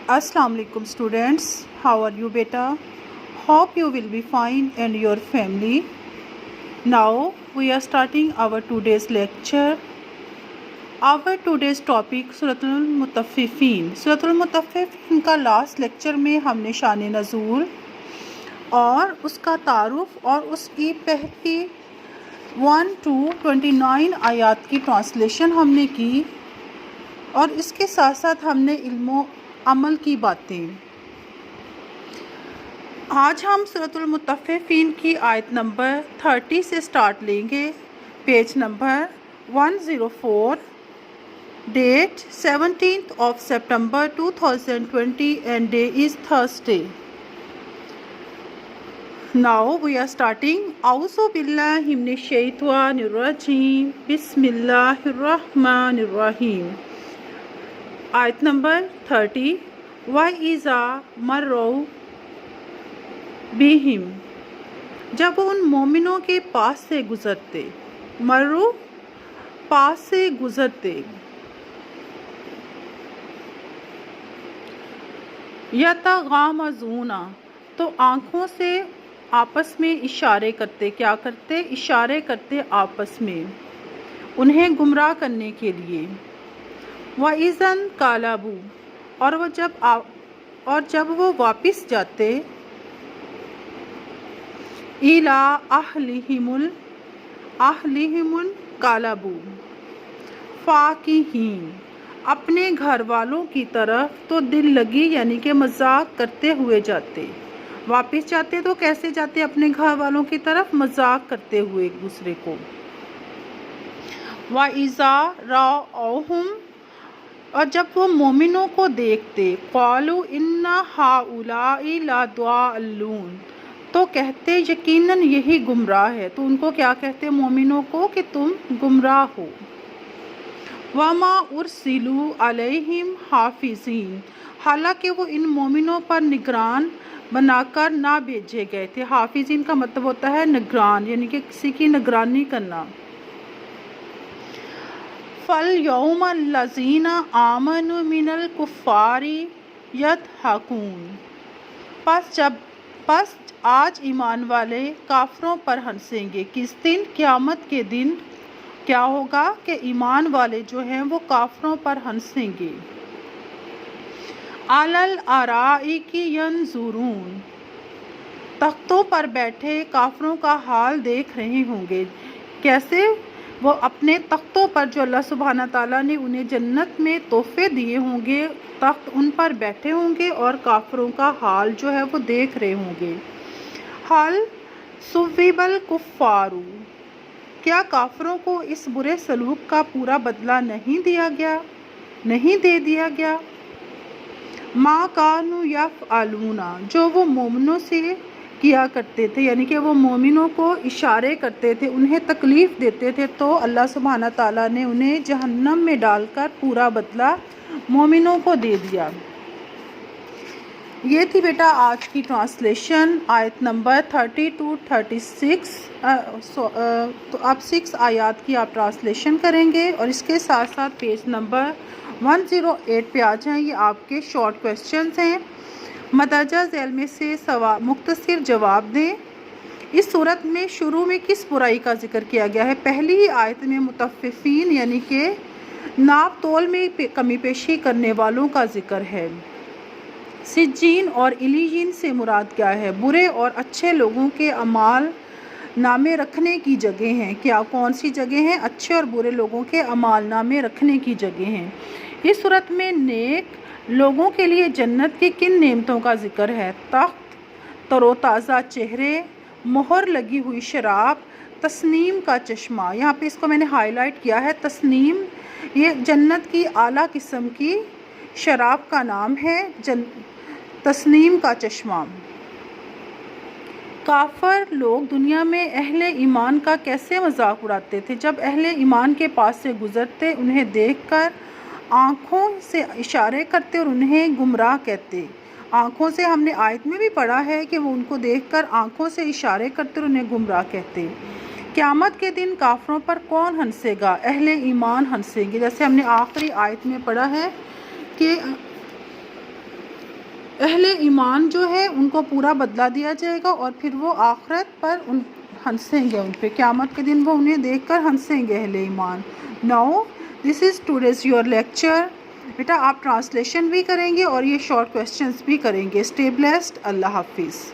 Assalamu alaikum students, how are you beta? Hope you will be fine and your family. Now we are starting our today's lecture. Our today's topic सूरतुल मुतफ़्फ़िफ़ीन। सूरतुल मुतफ़्फ़िफ़ीन का last lecture में हमने शान नज़ूल और उसका तारुफ और उसकी पहली 1 to 29 आयात की ट्रांसलेशन हमने की और इसके साथ साथ हमने इल्म अमल की बातें। आज हम सूरतुल मुतफ़्फ़िफ़ीन की आयत नंबर 30 से स्टार्ट लेंगे, page number 104, date 17th of September 2020 and day is Thursday. Now we are starting. A'udhu billahi minash shaitanir rajim. Bismillahir rahmanir rahim. आयत नंबर 30। वइज़ा मर्रौ बिहिम, जब उन मोमिनों के पास से गुज़रते, मर्रौ पास से गुज़रते, यतगामज़ूना तो आँखों से आपस में इशारे करते, क्या करते? इशारे करते आपस में, उन्हें गुमराह करने के लिए। वइज़न कालाबू, और जब वो वापस जाते, इला अहलिहिमुल कालाबू फाकिहीन, अपने घर वालों की तरफ तो दिल लगी यानी कि मजाक करते हुए जाते। वापस जाते तो कैसे जाते? अपने घर वालों की तरफ मजाक करते हुए एक दूसरे को। वइज़ा राअहुम, और जब वो मोमिनों को देखते, क़ालू इन्ना हाउलाई लद्दाल्लून, तो कहते यकीनन यही गुमराह है। तो उनको क्या कहते? मोमिनों को कि तुम गुमराह हो। वमा उरसिलू अलैहिम हाफिज़ीन, हालांकि वो इन मोमिनों पर निगरान बनाकर ना भेजे गए थे। हाफिज़ीन का मतलब होता है निगरान, यानी कि किसी की निगरानी करना। फल यौम लज़ीना आमनु मिनल कुफ़ारी यदहकून, पस आज ईमान वाले काफरों पर हंसेंगे। किस दिन? क़यामत के दिन क्या होगा कि ईमान वाले जो हैं वो काफरों पर हंसेंगे। अलल अराइकी यंजुरून, तख्तों पर बैठे काफरों का हाल देख रहे होंगे। कैसे? वो अपने तख्तों पर, जो अल्लाह सुब्हाना ताला ने उन्हें जन्नत में तोहफे दिए होंगे, तख्त उन पर बैठे होंगे और काफरों का हाल जो है वो देख रहे होंगे। हाल सुविबल कुफ़ारू, क्या काफरों को इस बुरे सलूक का पूरा बदला नहीं दे दिया गया? मा कानू यफ़अलूना, जो वो मोमिनों से किया करते थे, यानी कि वो मोमिनों को इशारे करते थे, उन्हें तकलीफ़ देते थे, तो अल्लाह सुब्हाना ताला ने उन्हें जहन्नम में डालकर पूरा बदला मोमिनों को दे दिया। ये थी बेटा आज की ट्रांसलेशन, आयत नंबर 30 to 36। तो आप 6 आयत की आप ट्रांसलेशन करेंगे और इसके साथ साथ पेज नंबर 108 पे आ जाएं। ये आपके शॉर्ट क्वेश्चंस हैं। मदरजा झैल में से मुख्तसर जवाब दें। इस सूरत में शुरू में किस बुराई का जिक्र किया गया है? पहली ही आयत में मुतफ़्फ़िफ़ीन यानी कि नाप तोल में कमी पेशी करने वालों का जिक्र है। सिज्जीन और इलीजीन से मुराद क्या है? बुरे और अच्छे लोगों के अमाल नामे रखने की जगह हैं। क्या कौन सी जगह हैं? अच्छे और बुरे लोगों के अमाल नामे रखने की जगह हैं। इस सूरत में नेक लोगों के लिए जन्नत की किन नेमतों का जिक्र है? तख्त, तरोताज़ा चेहरे, मोहर लगी हुई शराब, तस्नीम का चश्मा। यहाँ पे इसको मैंने हाईलाइट किया है। तस्नीम ये जन्नत की आला किस्म की शराब का नाम है, तस्नीम का चश्मा। काफर लोग दुनिया में अहले ईमान का कैसे मजाक उड़ाते थे? जब अहले ईमान के पास से गुजरते, उन्हें देखकर आँखों से इशारे करते और उन्हें गुमराह कहते। आँखों से हमने आयत में भी पढ़ा है कि वो उनको देखकर आँखों से इशारे करते और उन्हें गुमराह कहते। क़यामत के दिन काफरों पर कौन हंसेगा? अहले ईमान हंसेंगे। जैसे हमने आखिरी आयत में पढ़ा है कि اہل ایمان جو ہے ان کو پورا بدلہ دیا جائے گا اور پھر وہ آخرت پر ہنسیں گے، ان پہ قیامت کے دن وہ انہیں دیکھ کر ہنسیں گے اہل ایمان۔ Now this is today's your lecture. بیٹا آپ ٹرانسلیشن بھی کریں گے اور یہ شارٹ کویسچنز بھی کریں گے۔ اسٹے بلیسڈ، اللہ حافظ۔